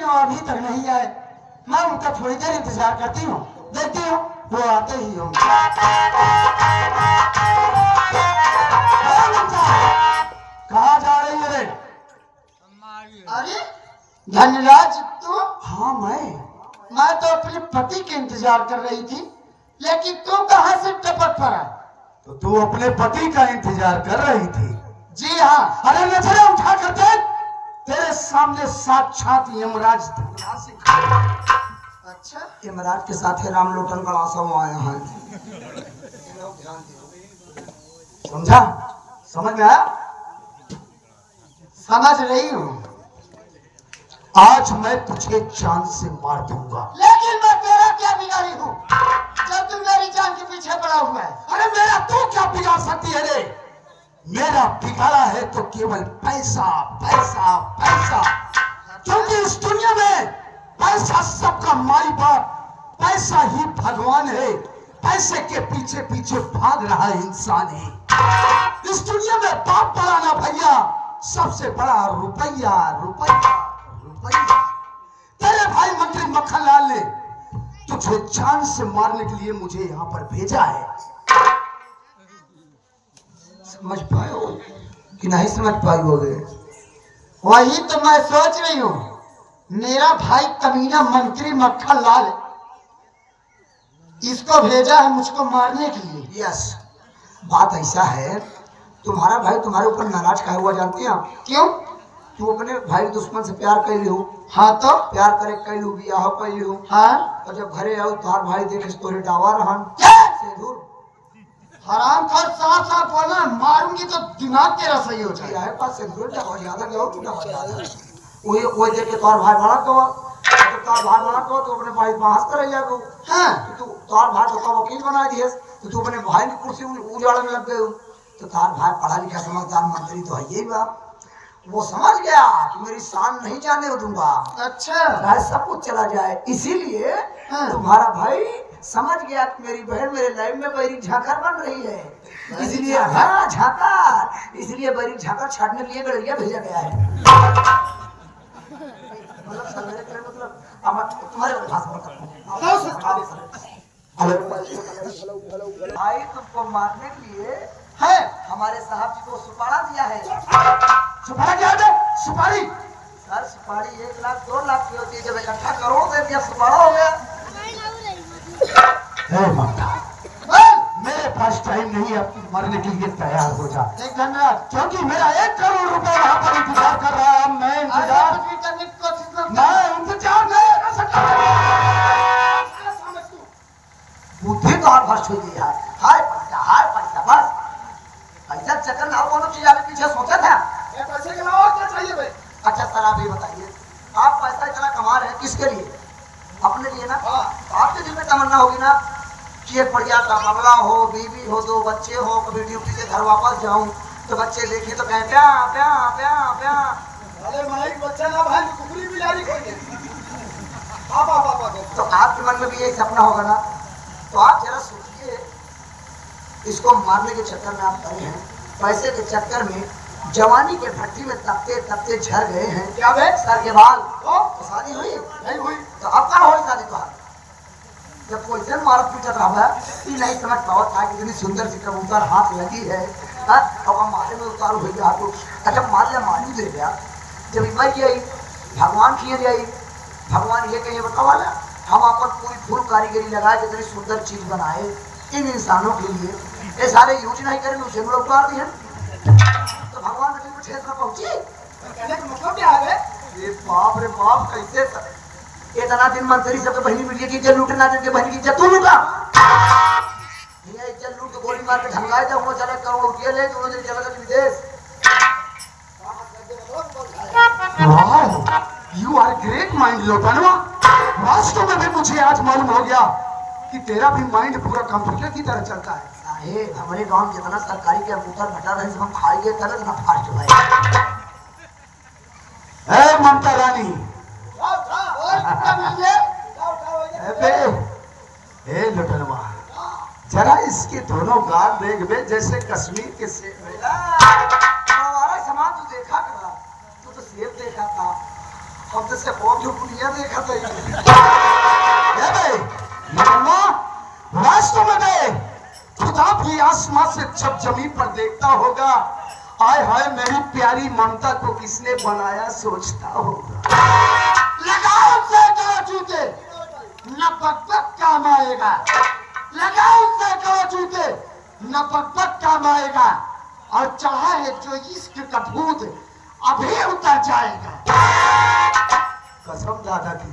लेकिन वो अभी तक नहीं आए। मैं उनका थोड़ी देर इंतजार करती हूँ, देखती हूँ वो आते ही होंगे। कहाँ जा रही है रे? अरे धनराज तू? हाँ मैं तो अपने पति के इंतजार कर रही थी, लेकिन तू कहाँ से टपक पड़ा? तो तू अपने पति का इंतजार कर रही थी? जी हाँ। अरे नजरें उठा कर देख, तेरे सामने साक्षात यमराज अच्छा, यमराज के साथ है राम लोटन का सब आया है। समझा? समझ में आया? समझ रही हूँ। आज मैं तुझे जान से मार दूंगा। लेकिन मैं तेरा क्या बिगाड़ी हूँ जब तू मेरी जान के पीछे पड़ा हुआ है? अरे मेरा तू क्या बिगाड़ सकती है रे? मेरा बिगाड़ा है तो केवल पैसा पैसा पैसा, क्योंकि इस दुनिया में पैसा सबका माई बाप, पैसा ही भगवान है। पैसे के पीछे पीछे भाग रहा इंसान है। इस दुनिया में बाप बड़ा ना भैया, सबसे बड़ा रुपया रुपया रुपया। तेरे भाई मंत्री मक्खनलाल ने तुझे जान से मारने के लिए मुझे यहाँ पर भेजा है। समझ पाए हो कि नहीं समझ पाई होगे? वही तो मैं सोच रही हूँ। मेरा भाई कमीना मंत्री मक्खनलाल इसको भेजा है मुझको मारने के लिए। यस, बात ऐसा है, तुम्हारा भाई तुम्हारे ऊपर नाराज काहे हुआ जानती हैं? क्यों? तू अपने भाई दुश्मन से प्यार कर लियो। हाँ तो प्यार करे कर लू, बियाह कर लियो। हाँ, और जब घरे आओ तुम्हार भाई देखे तोरे डावा रहन सिंदूर। हराम खोर साफ साफ बोलना, मारूंगी तो दिमाग तेरा सही हो जाएगा। है पास सिंदूर डावा ज्यादा गयो तू डावा ज्यादा। वो देख के तुम्हार भाई बड़ा कहो, तो तुम्हार भाई बड़ा कहो तो अपने भाई बहस कर रही है। हाँ, तू तुम्हार भाई तो का वकील बना दिए, तो तू अपने भाई की कुर्सी उजाड़ने लग गए। तो तुम्हार भाई पढ़ा लिखा समझदार मंत्री तो है यही बात। वो समझ गया कि मेरी शान नहीं जाने दूंगा। अच्छा, चाहे सब कुछ चला जाए, इसीलिए हाँ। तुम्हारा भाई समझ गया कि मेरी बहन मेरे लाइफ में बैरी झाकर बन रही है, इसलिए हाँ झाकर, इसलिए बैरी झाकर छाटने के लिए गड़रिया भेजा गया है। मतलब तुम्हारे भाई तुमको मारने के लिए है हमारे साहब जी को सुपारा दिया है। सुपारा क्या है? सुपारी सर, सुपारी 1 लाख 2 लाख की होती है, जब इकट्ठा करोड़ दे दिया सुपारा हो गया। मेरे पास टाइम नहीं है, मरने के लिए तैयार हो जा। एक धन्यवाद, क्योंकि मेरा 1 करोड़ रुपए वहां पर इंतजार कर रहा है। मैं इंतजार कुछ भी करने की कोशिश मत कर। मैं इंतजार नहीं कर सकता। बुद्धि तो हाथ भर छुई है। हाय पैसा बस पैसा चक्कर ना कोनो चीज आगे पीछे सोचा था। पैसे के अलावा क्या चाहिए भाई? अच्छा सर आप ये बताइए, आप पैसा इतना कमा रहे हैं किसके लिए? अपने लिए ना? आपके दिल में तमन्ना होगी ना कि एक बढ़िया सा बंगला हो, बीवी हो, 2 बच्चे हो, कभी ड्यूटी से घर वापस जाऊं तो बच्चे देखे तो कहें प्या प्या प्या प्या। अरे माइक बच्चा ना भाई, कुकरी बिलारी कोई नहीं। तो आपके मन में भी यही सपना होगा ना? तो आप जरा सोचिए, इसको मारने के चक्कर में आप पड़े हैं, पैसे के चक्कर में जवानी के भट्टी में तपते तपते झड़ गए हैं। क्या बे? सर के बाल तो शादी हुई नहीं हुई तो अब कहाँ हो शादी? तो जब कोई जन मारत पीछा था ये नहीं समझ पाओ था कि इतनी सुंदर सी कबूतर हाथ लगी है और मारे में उतार हुई हाथ को। अच्छा मान लिया मालूम दे गया, जब मर गई भगवान किए जाई, भगवान ये कहिए बतावा ना, हम अपन पूरी फुल कारीगरी लगाए कि इतनी सुंदर चीज बनाए इन इंसानों के लिए, ये सारे यूज नहीं करें उसे लोग उतार दिए तो भगवान के ठेस में पहुंची। कहने का मतलब क्या है? ये बाप रे बाप, कैसे इतना दिन मंत्री सबके बहनी मिलिए की इज्जत लूटना, जिनके बहन की इज्जत तू लूटा। ये इज्जत लूट के गोली मार के ढंगाए जाओ, वो चले करोड़ रुपये ले, दोनों दिन चला गए विदेश। यू आर ग्रेट माइंड लोटनवा। वास्तव में भी मुझे आज मालूम हो गया कि तेरा भी माइंड पूरा कंप्यूटर की तरह चलता है। साहेब हमारे गांव में जितना सरकारी के कंप्यूटर भटा रहे हम खाएंगे तब इतना फास्ट भाई। ए ममता रानी, ए लोटनवा, जरा इसके दोनों गाल देख बे, जैसे कश्मीर के सेब। हमारा सामान तू देखा करा, तू तो सेब देखा था, अब जैसे बहुत जो दुनिया देखा था ये भाई निकलना वास्तव में बे खुदा भी आसमां से जब जमीन पर देखता होगा आय हाय मेरी प्यारी ममता को किसने बनाया सोचता होगा। लगाओ सैकड़ों जूते न बकबक काम आएगा। लगाओ सैकड़ों जूते न बकबक काम आएगा। और चढ़ा है जो इश्क का भूत अभी उतर जाएगा। कसम दादा की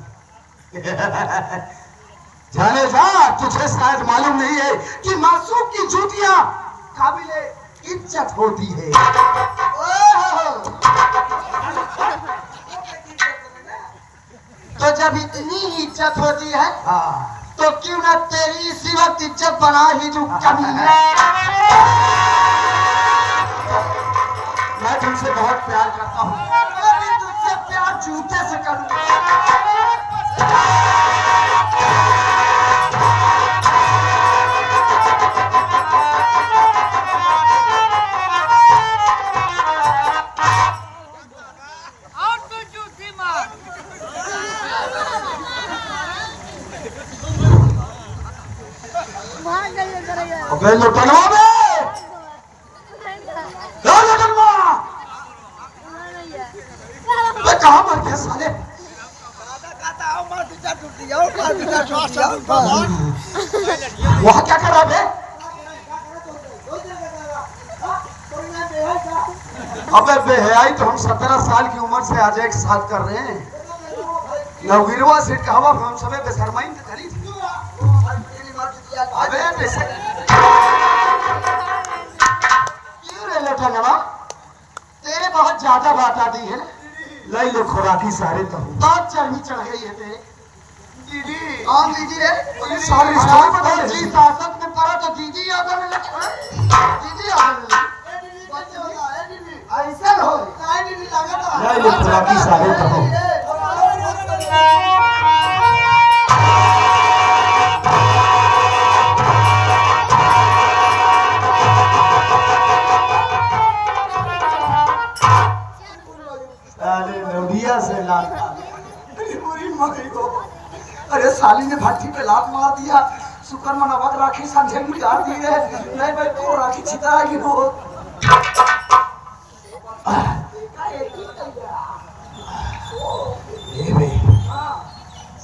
जाने जा तुझे शायद मालूम नहीं है कि मासूम की जूतियां काबिले इज्जत होती है। तो जब इतनी ही इज्जत होती है हाँ तो क्यों ना तेरी इसी वक्त इज्जत बना ही तू कमीना। मैं तुमसे बहुत प्यार करता हूँ। मैं भी तुझसे प्यार जूते से करूंगा। अबे लुटनवा बे लुटनवा बे कहाँ मर गया साले। वहाँ क्या कर रहा बे। अबे बेहयाई तो हम 17 साल की उम्र से आज एक साथ कर रहे हैं। नवगिरवा सीट का हवा हम सबे बेशर्माई से खरीद। अबे बेशक क्यों रे लटनवा तेरे बहुत ज्यादा बात आती है। लई लो खुराकी सारे तो बहुत चढ़ी चढ़ गई है तेरे। दीदी हाँ दीदी रे सारी स्टोरी बता दे। जी सासत में पड़ा तो दीदी याद आने लगी। दीदी याद आने लगी। ऐसा हो लई लो खुराकी सारे तो से लात अरे साली ने भट्टी पे लात मार दिया। शुक्र मनावत राखी संझे में गाड़ दी है। नहीं भाई तो राखी छितराएगी वो। ए बे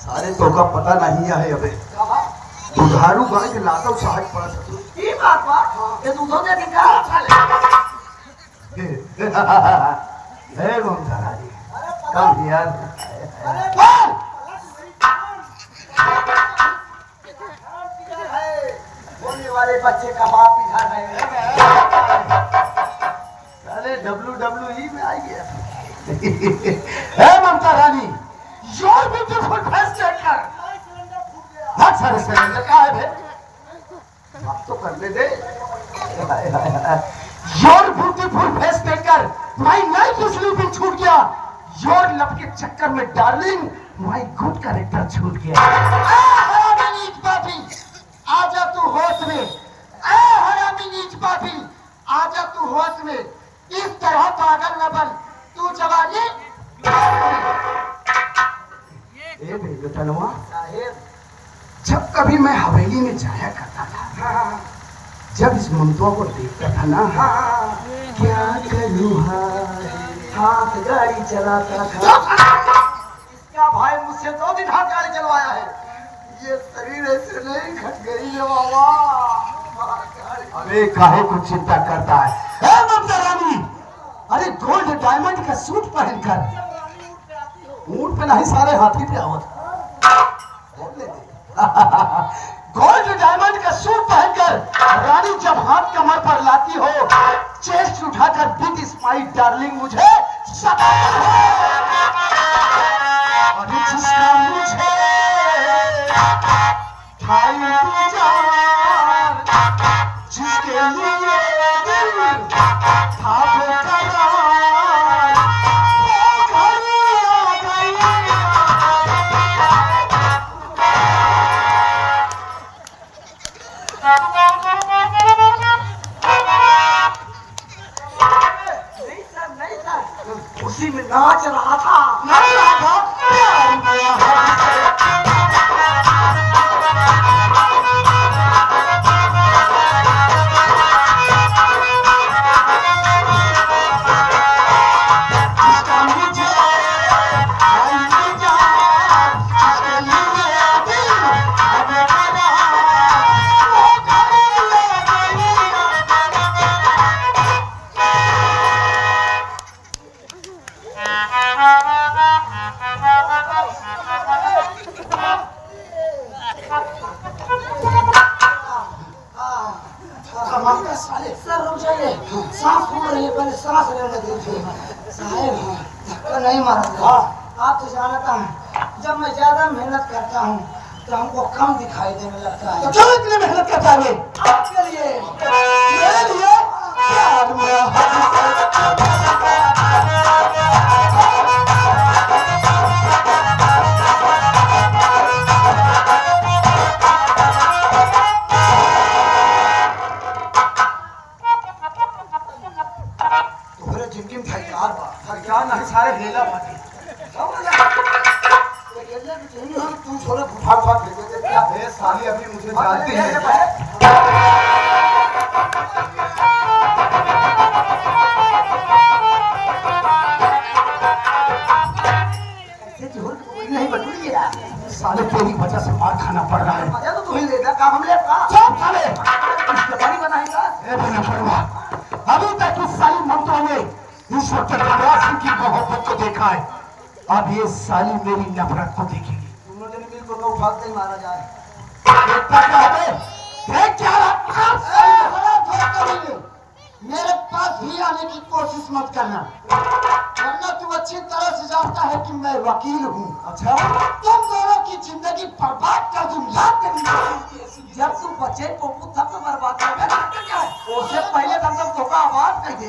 सारे तो का पता नहीं है अबे बुधारू गाय के लातो सहज पड़ा सकते। ये बात बात ये दूधों दे के क्या साले। हे ममता जी कम यार बोलने वाले बच्चे का बाप इधर है। अरे WWE में आई गया। हे ममता रानी योर ब्यूटीफुल फेस देखकर बहुत सारे सिलेंडर का है बे बात तो करने दे। योर ब्यूटीफुल फेस देखकर माय नाइट स्लीपिंग छूट गया। योर लव के चक्कर में डार्लिंग माय गुड कैरेक्टर छूट गया। हरामी नीच पापी आजा तू होश में। हरामी नीच पापी आजा तू होश में। इस तरह पागल न बन तू जवानी। ए बेगतनवा जब कभी मैं हवेली में जाया करता था जब इस ममता को देखता था ना क्या करूँ हाथ गाड़ी चलाता था। इसका भाई मुझसे 2 दिन हाथ गाड़ी चलवाया है। ये शरीर ऐसे नहीं खट गई है बाबा। अरे काहे को चिंता करता है। ए ममता रानी अरे गोल्ड डायमंड का सूट पहनकर ऊंट पे नहीं सारे हाथी पे आवत गोल्ड डायमंड का सूट पहनकर रानी जब हाथ कमर पर लाती हो चेस्ट उठाकर बिग स्माइल डार्लिंग मुझे सता और जिसका मुझे ठाई जान जिसके लिए दिल था बेकरार वो घड़ी आ गई। नहीं सर उसी में नाच रहा था। नाच रहा था मारता साले। सर रुक जाइए, सांस फूल रही है, पहले सांस लेने दीजिए। साहब धक्का नहीं मारा। आप तो जानता है जब मैं ज्यादा मेहनत करता हूँ तो हमको कम दिखाई देने लगता है। तो क्यों इतनी मेहनत करता है? आपके लिए, मेरे लिए प्यार मेरा जिनकी सरकार सरकार ना सारे लीला बाटी तुम छोरे बुढ़ा बुढ़ा भेजे क्या है साली अभी मुझे जानती है। नहीं बटूरी है साले तेरी वजह से मार खाना पड़ रहा है। मजा तो तुम्हें लेता काम हम लेता चुप साले पानी बनाएगा। ए बना पड़वा अभी तक इस साली ममता ने ईश्वर के प्रयास की मोहब्बत को देखा है, अब ये साली मेरी नफरत को देखेगी। तुम लोग ने मिलकर को उठाते ही मारा जाए। देखता क्या है? देख क्या रहा? मेरे पास भी आने की कोशिश मत करना, वरना तू अच्छी तरह से जानता है कि मैं वकील हूँ। अच्छा तुम दोनों की जिंदगी बर्बाद कर दूंगा। जब तुम बच्चे को तब तो बर्बाद कर उससे पहले तब तक धोखा आवाज नहीं दे।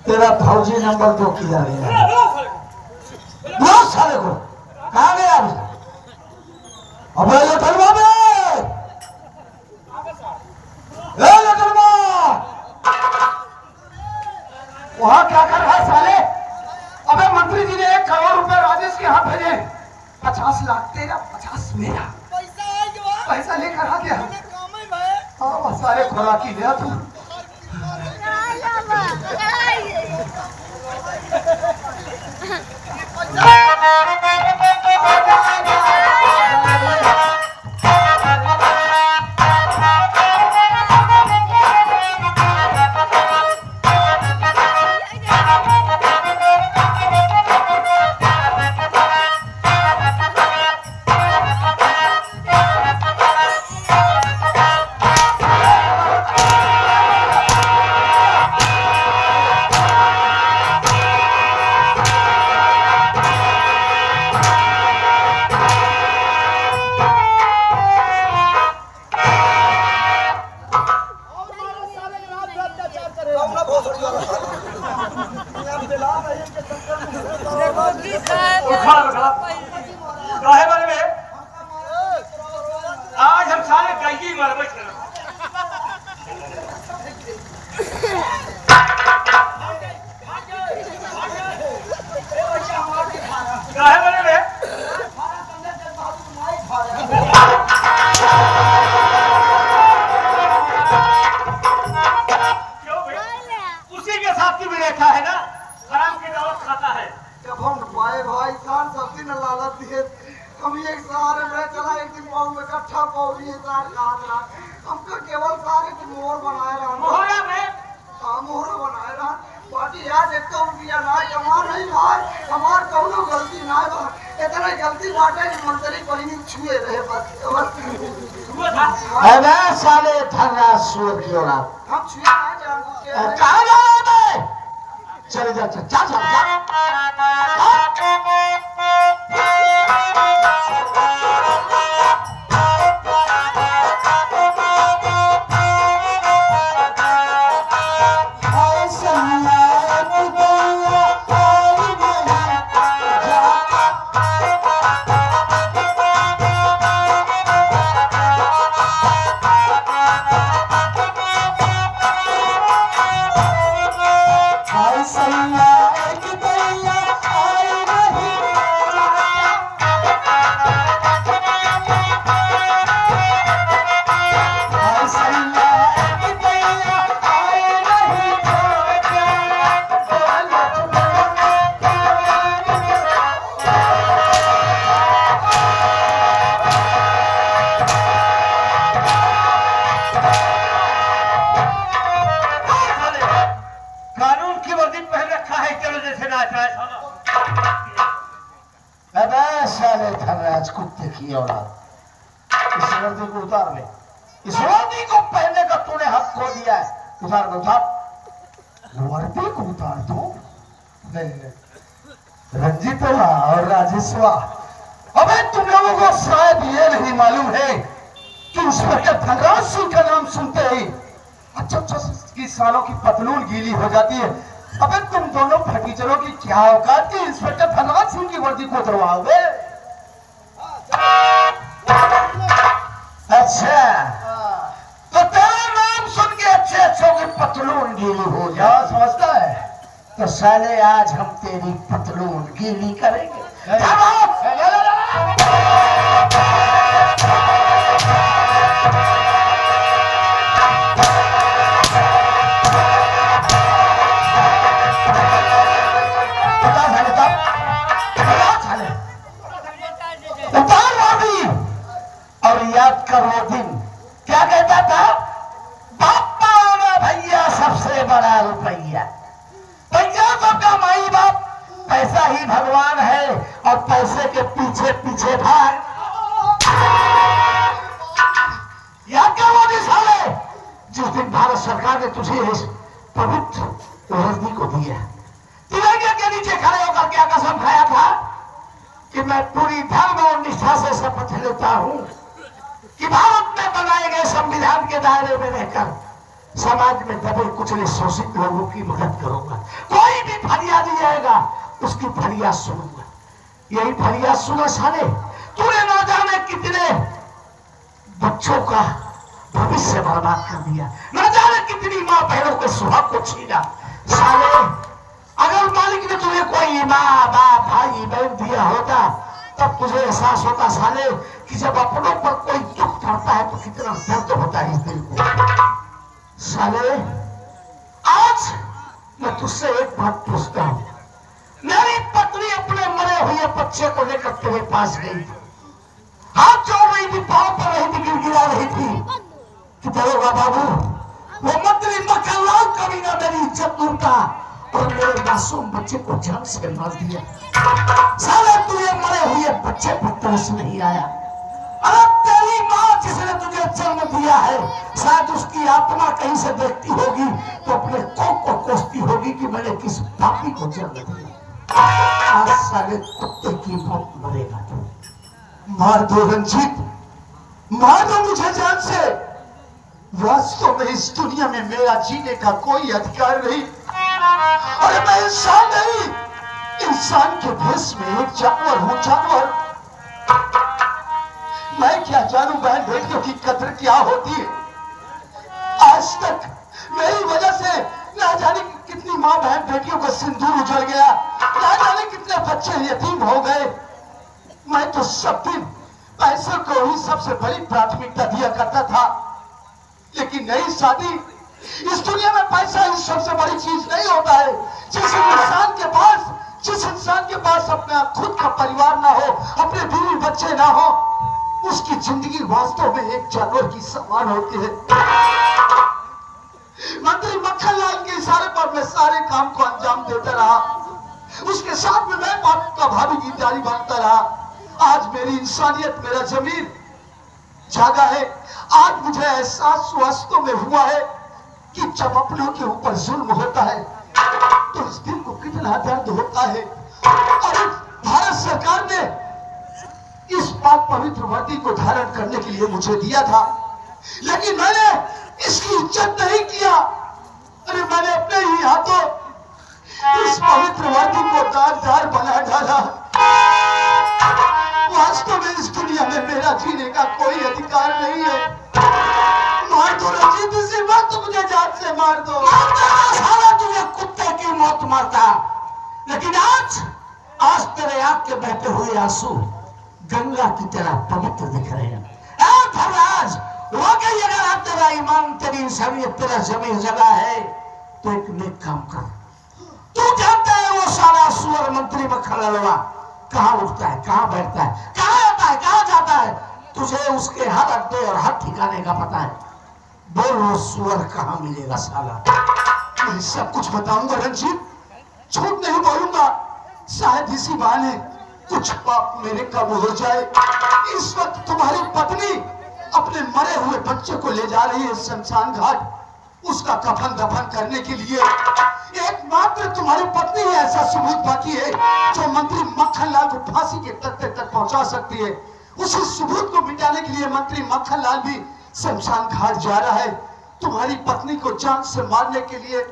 तेरा फौजी नंबर 2 किया गया बहुत सारे को कहा गया अबे लटरवा वहां क्या कर रहा है साले? अबे मंत्री जी ने 1 करोड़ रुपए राजेश के यहाँ भेजे, 50 लाख तेरा 50 मेरा। पैसा लेकर आ गया। हाँ सारे खुराकी गया तू। आज हम सारे गई मरबे उसी के साथ की भी रेखा है ना, हराम की दौलत खाता है। जब हम भाई खान सब दिन लालच दिए, हम एक सहारे में चला, एक दिन पाँव में इकट्ठा पौड़ी हमको केवल सारे की मोहर बनाए रहा। मोहरा में हाँ मोहर बनाए रहा। बाकी याद एक तो रुपया ना जमा नहीं भाई, हमार कौनो गलती ना बा। इतना गलती बाटे कि मंत्री कहीं छुए रहे बस। अबे साले धर्रा सूर की औलाद, हम छुए ना जानते हैं। कहाँ जा रहा है? चले जा जा जा जा। साले धनराज कुत्ते की औलाद, इस वर्दी को उतार ले। इस वर्दी को पहनने का तूने हक खो दिया है। उतार दो, उतार वर्दी को उतार दो। रंजीतवा और राजेशवा, अबे तुम लोगों को शायद ये नहीं मालूम है कि इंस्पेक्टर धनराज सिंह का नाम सुनते ही अच्छा की सालों की पतलून गीली हो जाती है। अबे तुम दोनों फटीचरों की क्या औकात कि इंस्पेक्टर धनराज सिंह की वर्दी को उतरवाओगे? अच्छा, तो तेरा नाम सुन के अच्छे की पतलून गीली हो जाओ समझता है? तो साले आज हम तेरी पतलून गीली करेंगे। और याद कर वो दिन क्या कहता था, बापा होना भैया सबसे बड़ा रुपया। भैया सबका माई बाप, पैसा ही भगवान है और पैसे के पीछे पीछे भाग। याद कर वो दिन साले, जिस दिन भारत सरकार ने तुझे इस पवित्र वर्दी को दिया, तिरंगे के नीचे खड़े होकर क्या कसम खाया था कि मैं पूरी धर्म और निष्ठा से शपथ लेता हूं कि भारत में बनाए गए संविधान के दायरे में रहकर समाज में दबे कुचले शोषित लोगों की मदद करूंगा। कोई भी फरियादी आएगा उसकी फरियाद सुनूंगा। यही फरियाद सुना साले, तूने ना जाने कितने बच्चों का भविष्य बर्बाद कर दिया, न जाने कितनी माँ बहनों के सुहाग को छीना। साले, अगर मालिक ने तुझे कोई माँ बाप भाई बहन दिया होता तब तुझे एहसास होता साले कि जब अपनों पर कोई दुख पड़ता है तो कितना दर्द होता है इस दिल को। साले, आज मैं तुझसे एक बात पूछता हूं। मेरी पत्नी अपने मरे हुए बच्चे को लेकर तेरे पास गई थी, हाथ जोड़ रही थी, पांव पर रही थी, गिड़गिड़ा रही थी कि दरोगा बाबू, वो मंत्री मक्खनलाल कमीना मेरी इज्जत लूटा और मेरे मासूम बच्चे को जान से मार दिया। साले, तुझे मरे हुए बच्चे पर तरस नहीं आया? अरे तेरी माँ जिसने तुझे जन्म दिया है, शायद उसकी आत्मा कहीं से देखती होगी तो अपने कोख को कोसती होगी कि मैंने किस पापी को जन्म दिया। आज साले कुत्ते की मौत मरेगा तू। मार दो रंजीत, मार दो मुझे जान से। वास्तव में इस दुनिया में मेरा जीने का कोई अधिकार नहीं। अरे मैं इंसान नहीं, इंसान के भेष में एक जानवर हूं, जानवर। मैं क्या जानूं बहन बेटियों की कदर क्या होती है। आज तक मेरी वजह से ना जाने कितनी माँ बहन बेटियों का सिंदूर उजड़ गया, ना जाने कितने बच्चे यतीम हो गए। मैं तो सब दिन पैसे को ही सबसे बड़ी प्राथमिकता दिया करता था, लेकिन नई शादी, इस दुनिया में पैसा ही सबसे बड़ी चीज नहीं होता है। जिस इंसान के पास अपना खुद का परिवार ना हो, अपने बीवी बच्चे ना हो, उसकी जिंदगी वास्तव में एक जानवर की समान होती है। मंत्री मक्खनलाल के इशारे पर मैं सारे काम को अंजाम देता रहा, उसके साथ में मैं बाप का भाभी की जारी बांधता रहा। आज मेरी इंसानियत, मेरा जमीर जागा है। आज मुझे एहसास वास्तव में हुआ है कि जब अपनों के ऊपर जुल्म होता है तो इस दिल को कितना दर्द होता है। और भारत सरकार ने इस पाक पवित्र वर्दी को धारण करने के लिए मुझे दिया था, लेकिन मैंने इसकी इज्जत नहीं किया। अरे मैंने अपने ही हाथों इस पवित्र वर्दी को दागदार बना डाला। वास्तव में इस दुनिया में मेरा जीने का कोई अधिकार नहीं है। मार दो रंजीत, इसी वक्त मुझे जान से मार दो। साला तुझे कुत्ते की मौत मारता, लेकिन आज तेरे आंख के बहते हुए आंसू गंगा की तरह पवित्र दिख रहे हैं। धर्मराज, वाकई अगर आप तेरा ईमान, तेरी इंसानियत, तेरा जमीन जगह है तो एक नेक काम कर। तू जानता है वो सारा सुअर मंत्री मक्खनलाल कहाँ उठता है, कहाँ बैठता है, कहाँ आता है, कहाँ जाता है, तुझे उसके हर अड्डे और हर ठिकाने का पता है। बोल वो सुअर कहाँ मिलेगा साला? मैं सब कुछ बताऊंगा रंजीत, झूठ नहीं बोलूंगा। शायद इसी बहाने कुछ पाप मेरे कब हो जाए। इस वक्त तुम्हारी पत्नी अपने मरे हुए बच्चे को ले जा रही है शमशान घाट, उसका कफन दफन करने के लिए। एकमात्र तुम्हारी पत्नी ही ऐसा सबूत बाकी है जो मंत्री मक्खनलाल को फांसी के तख्ते तक पहुंचा सकती है। उसी सबूत को मिटाने के लिए मंत्री मक्खनलाल भी शमशान घाट जा रहा है। तुम्हारी पत्नी को जान से मारने के लिए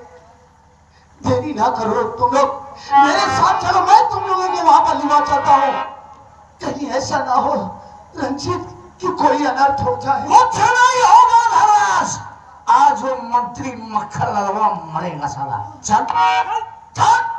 देरी ना करो, तुम लोग मेरे साथ चलो, मैं तुम लोगों को वहां पर लिवा चाहता हूँ। कहीं ऐसा ना हो रंजीत कि कोई अनर्थ हो जाए। कुछ नहीं होगा धर्मराज, आज वो मंत्री मक्खन ललवा मरेगा साला। चल चल